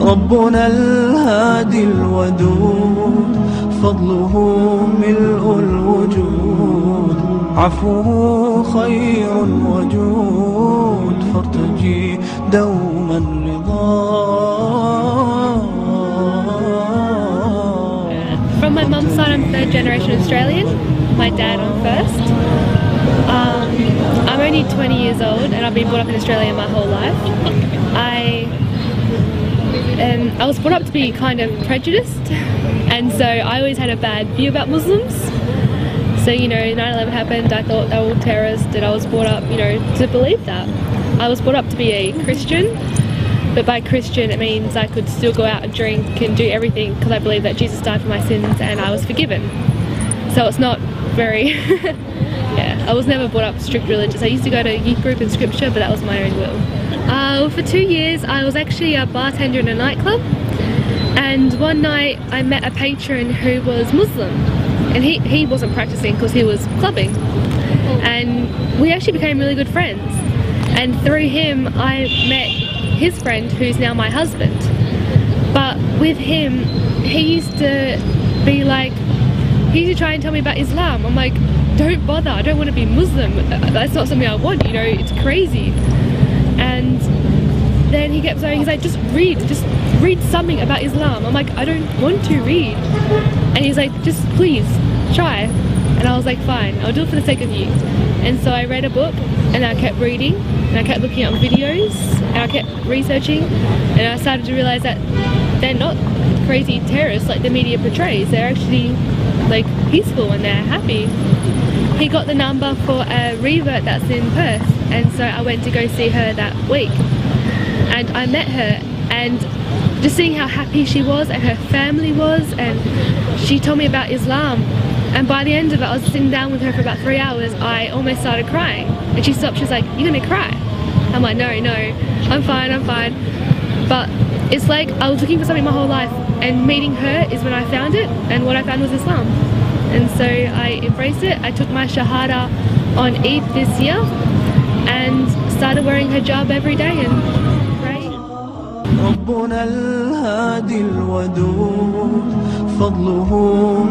ربنا الهادي الودود فضله ملء الوجود عفوه خير وجود فارتجي دوما رضا. From my mum's side, I'm third generation Australian. My dad, I'm first. I'm only 20 years old and I've been brought up in Australia my whole life. I was brought up to be kind of prejudiced, and so I always had a bad view about Muslims. So, you know, 9/11 happened, I thought they were all terrorists, and I was brought up, you know, to believe that. I was brought up to be a Christian, but by Christian it means I could still go out and drink and do everything because I believe that Jesus died for my sins and I was forgiven. So it's not very, yeah, I was never brought up strict religious. I used to go to youth group and scripture, but that was my own will. For 2 years I was actually a bartender in a nightclub, and one night I met a patron who was Muslim, and he wasn't practicing because he was clubbing, and we actually became really good friends, and through him I met his friend who's now my husband. But with him, he used to be like, he used to try and tell me about Islam. I'm like, don't bother, I don't want to be Muslim, that's not something I want, you know, it's crazy. And then he kept saying, he's like, just read something about Islam. I'm like, I don't want to read. And he's like, just please try. And I was like, fine, I'll do it for the sake of you. And so I read a book, and I kept reading, and I kept looking up videos, and I kept researching, and I started to realize that they're not crazy terrorists like the media portrays. They're actually like peaceful and they're happy. He got the number for a revert that's in Perth, and so I went to go see her that week. And I met her, and just seeing how happy she was and her family was, and she told me about Islam. And by the end of it, I was sitting down with her for about 3 hours. I almost started crying, and she stopped. She was like, "You're gonna cry?" I'm like, no, I'm fine, I'm fine. But it's like I was looking for something my whole life, and meeting her is when I found it, and what I found was Islam. And so I embraced it. I took my Shahada on Eid this year and started wearing hijab every day and praying. ربنا الهادي الودود فضله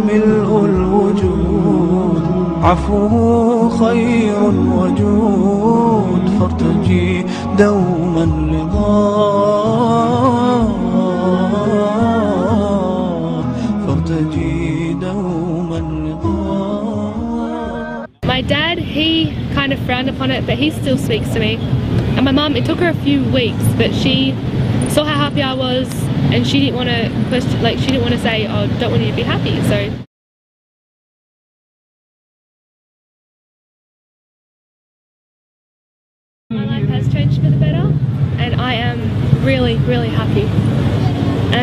ملء الوجود عفوه خير وجود فارتجي دوما رضا. فارتجي دوما رضا. My dad, he kind of frowned upon it, but he still speaks to me. And my mum, it took her a few weeks, but she saw how happy I was, and she didn't want to question, like she didn't want to say, "Oh, don't want you to be happy." So my life has changed for the better, and I am really, really happy.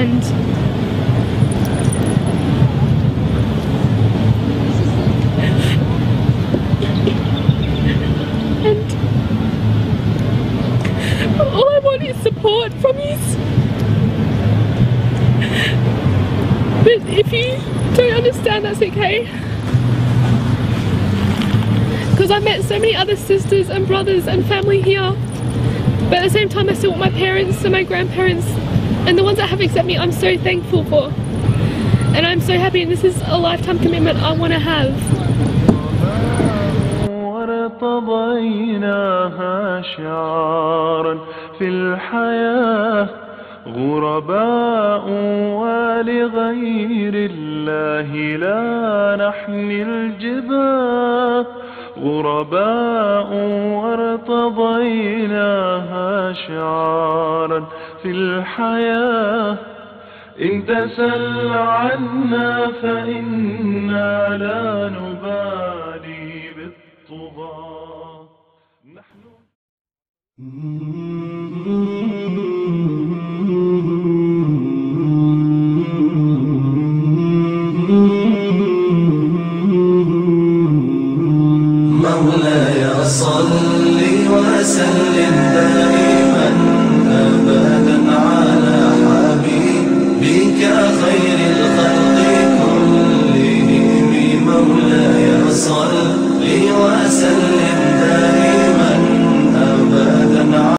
And all I want is support from you. But if you don't understand, that's okay. Because I've met so many other sisters and brothers and family here. But at the same time, I still want my parents and my grandparents and the ones that have accepted me, I'm so thankful for. And I'm so happy, and this is a lifetime commitment I want to have. وارتضيناها شعارا في الحياة غرباء ولغير الله لا نحمي الجباه غرباء وارتضيناها شعارا في الحياة إن تسل عنا فإنا لا نبالي بالطغاة نحن